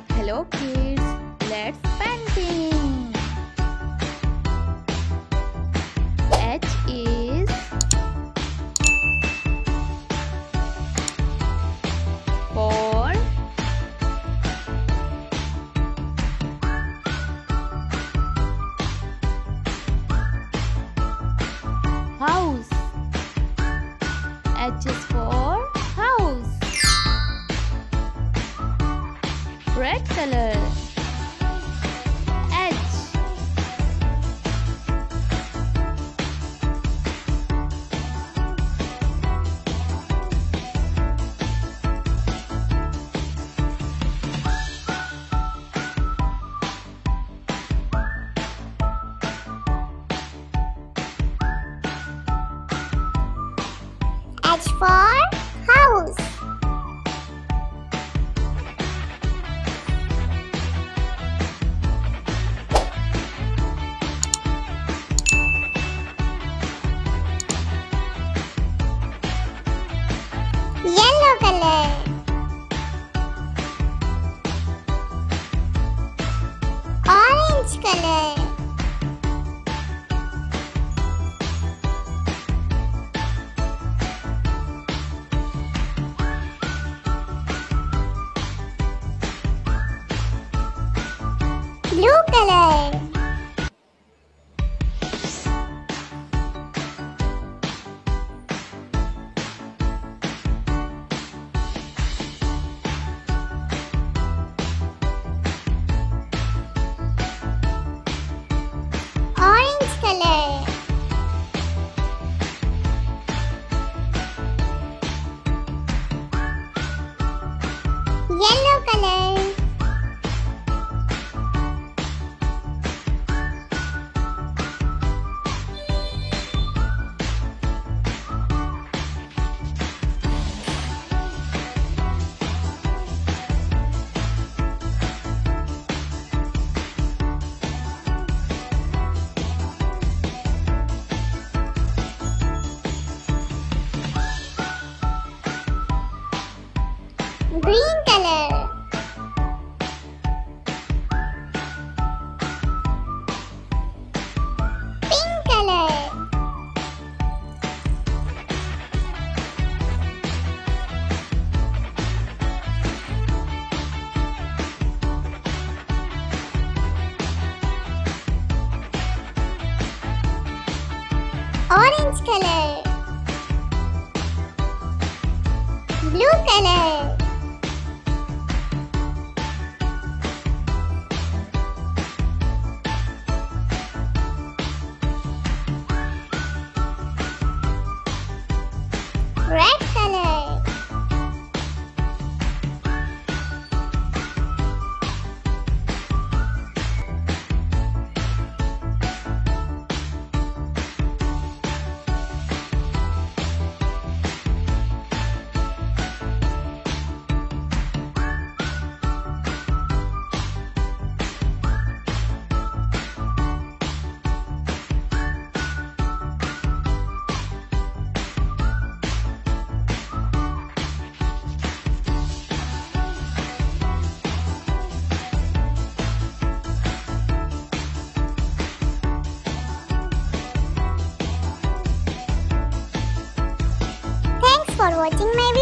Hello kids, let's painting. H is for house. H is for house. Red color. H. H for house. Yellow color. Orange color. Blue color. Orange color. Yellow color. Green color. Pink color. Orange color. Blue color. Red color. Thanks for watching my